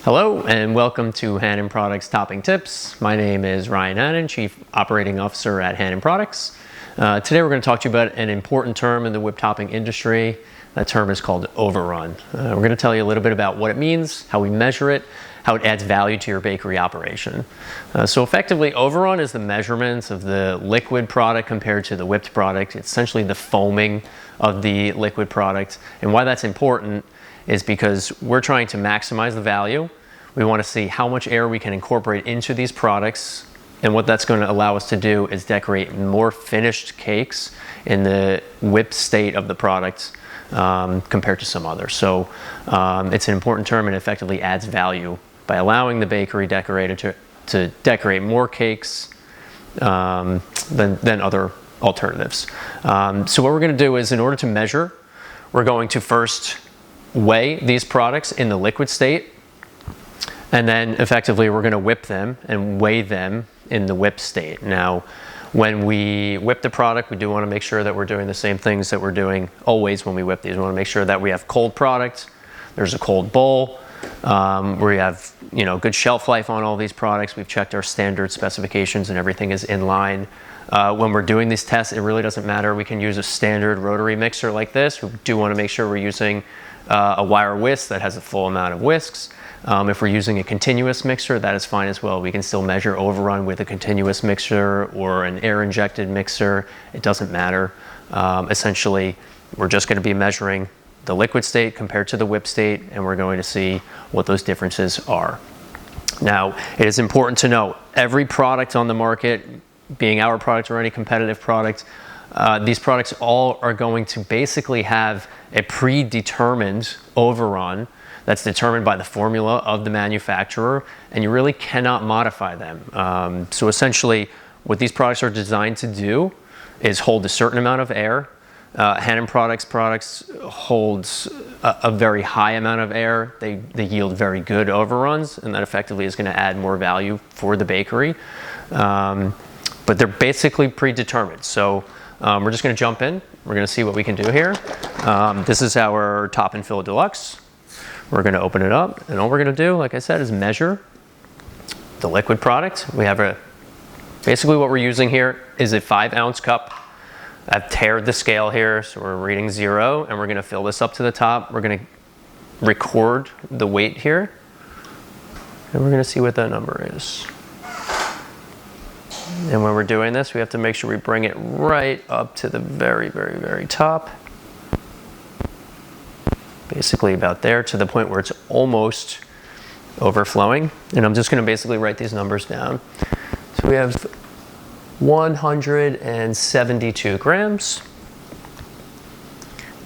Hello and welcome to Hannon Products Topping Tips. My name is Ryan Hannon, Chief Operating Officer at Hannon Products. Today we're going to talk to you about an important term in the whip topping industry. That term is called overrun. We're going to tell you a little bit about what it means, how we measure it, how it adds value to your bakery operation. So effectively, overrun is the measurements of the liquid product compared to the whipped product. It's essentially the foaming of the liquid product. And why that's important is because we're trying to maximize the value. We want to see how much air we can incorporate into these products, and what that's going to allow us to do is decorate more finished cakes in the whipped state of the product compared to some others. So it's an important term and effectively adds value by allowing the bakery decorator to decorate more cakes than other alternatives. So what we're going to do is, in order to measure, we're going to first weigh these products in the liquid state, and then effectively we're going to whip them and weigh them in the whipped state. Now, when we whip the product, we do want to make sure that we're doing the same things that we're doing always when we whip these. We want to make sure that we have cold product, there's a cold bowl, we have good shelf life on all these products. We've checked our standard specifications and everything is in line. When we're doing these tests, it really doesn't matter. We can use a standard rotary mixer like this. We do want to make sure we're using a wire whisk that has a full amount of whisks. If we're using a continuous mixer, that is fine as well. We can still measure overrun with a continuous mixer or an air injected mixer. It doesn't matter. Essentially, we're just going to be measuring the liquid state compared to the whip state, and we're going to see what those differences are. Now, it is important to know every product on the market, being our product or any competitive product, these products all are going to basically have a predetermined overrun that's determined by the formula of the manufacturer, and you really cannot modify them. So essentially, what these products are designed to do is hold a certain amount of air. Hannon products holds a very high amount of air. They yield very good overruns, and that effectively is going to add more value for the bakery. But they're basically predetermined. So we're just going to jump in. We're going to see what we can do here. This is our top and Fil Deluxe. We're going to open it up, and all we're going to do, like I said, is measure the liquid product. We have basically what we're using here is a 5-ounce cup. I've tared the scale here, so we're reading 0, and we're going to fill this up to the top. We're going to record the weight here, and we're going to see what that number is. And when we're doing this, we have to make sure we bring it right up to the very, very, very top. Basically about there, to the point where it's almost overflowing. And I'm just going to basically write these numbers down. So we have 172 grams,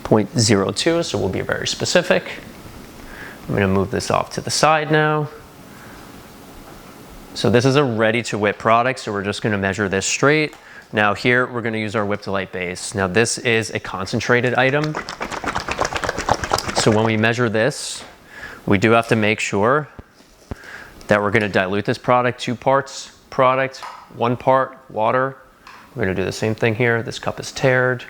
0.02, so we'll be very specific. I'm going to move this off to the side now. So this is a ready to whip product, so we're just going to measure this straight. Now here we're going to use our Whip Deelite base. Now this is a concentrated item. So when we measure this, we do have to make sure that we're going to dilute this product, 2 parts product, 1 part water. We're going to do the same thing here. This cup is tared.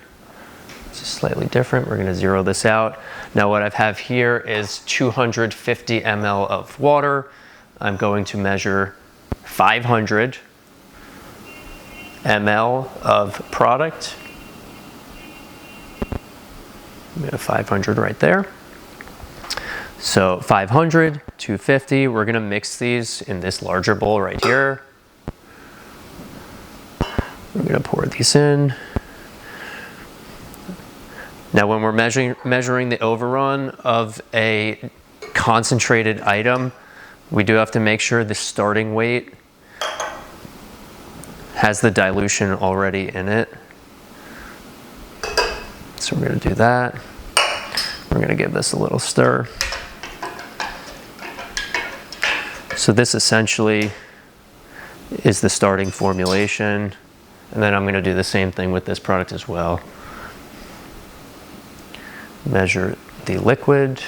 This is slightly different. We're going to zero this out. Now what I have here is 250 ml of water. I'm going to measure 500 ml of product. We have 500 right there. So 500, 250, we're going to mix these in this larger bowl right here. We're going to pour these in. Now when we're measuring the overrun of a concentrated item, we do have to make sure the starting weight has the dilution already in it. So we're going to do that. We're going to give this a little stir. So this essentially is the starting formulation. And then I'm going to do the same thing with this product as well. Measure the liquid.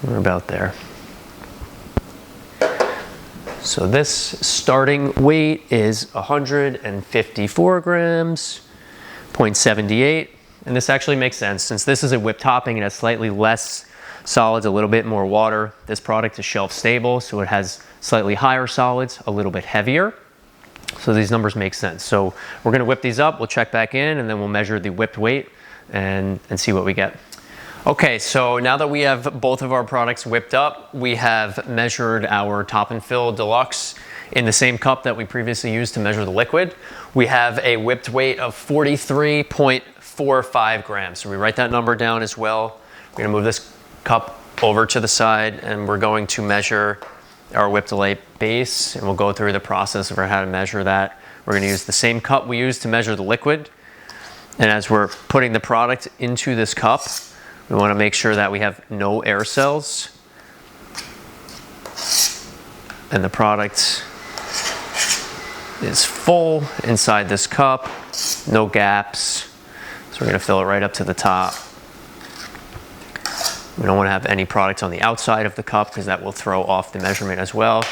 We're about there. So this starting weight is 154 grams, 0.78. And this actually makes sense since this is a whip topping and has slightly less solids, a little bit more water. This product is shelf stable, so it has slightly higher solids, a little bit heavier. So these numbers make sense. So we're gonna whip these up, we'll check back in, and then we'll measure the whipped weight and see what we get. Okay, so now that we have both of our products whipped up, we have measured our Top and Fil Deluxe in the same cup that we previously used to measure the liquid. We have a whipped weight of 43.45 grams. So we write that number down as well. We're gonna move this cup over to the side and we're going to measure our whipped Deelite base, and we'll go through the process of how to measure that. We're gonna use the same cup we used to measure the liquid. And as we're putting the product into this cup, we wanna make sure that we have no air cells. And the product is full inside this cup, no gaps. So we're gonna fill it right up to the top. We don't want to have any product on the outside of the cup because that will throw off the measurement as well.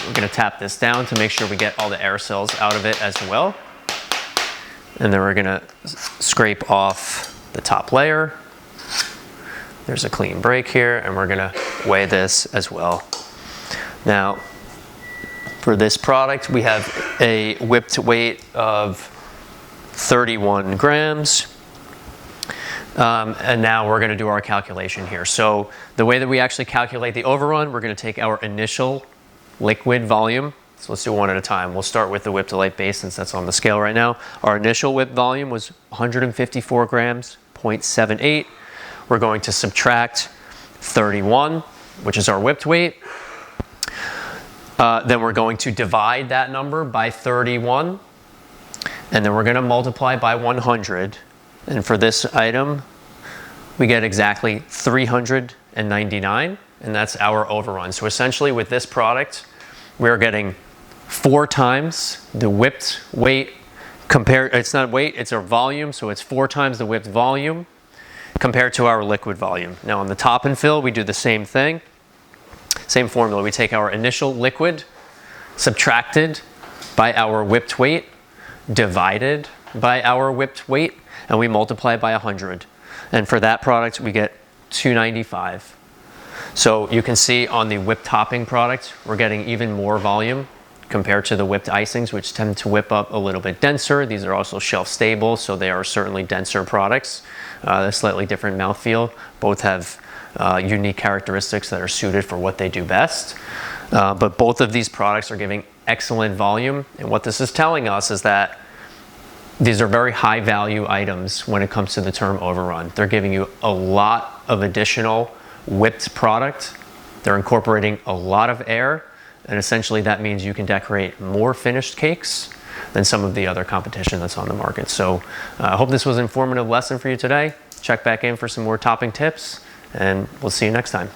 We're going to tap this down to make sure we get all the air cells out of it as well. And then we're going to scrape off the top layer. There's a clean break here, and we're going to weigh this as well. Now, for this product, we have a whipped weight of 31 grams. And now we're going to do our calculation here. So the way that we actually calculate the overrun, we're going to take our initial liquid volume. So let's do one at a time. We'll start with the whipped Deelite base since that's on the scale right now. Our initial whip volume was 154 grams, 0.78. We're going to subtract 31, which is our whipped weight. Then we're going to divide that number by 31. And then we're going to multiply by 100. And for this item, we get exactly 399, and that's our overrun. So essentially with this product, we're getting 4 times the whipped weight compared, it's not weight, it's our volume, so it's 4 times the whipped volume compared to our liquid volume. Now on the Top and Fil, we do the same thing, same formula. We take our initial liquid, subtracted by our whipped weight, divided by our whipped weight, and we multiply by 100. And for that product, we get 295. So you can see on the whipped topping product, we're getting even more volume compared to the whipped icings, which tend to whip up a little bit denser. These are also shelf stable, so they are certainly denser products. They're slightly different mouthfeel. Both have unique characteristics that are suited for what they do best. But both of these products are giving excellent volume. And what this is telling us is that these are very high value items when it comes to the term overrun. They're giving you a lot of additional whipped product. They're incorporating a lot of air, and essentially that means you can decorate more finished cakes than some of the other competition that's on the market. So I hope this was an informative lesson for you today. Check back in for some more topping tips, and we'll see you next time.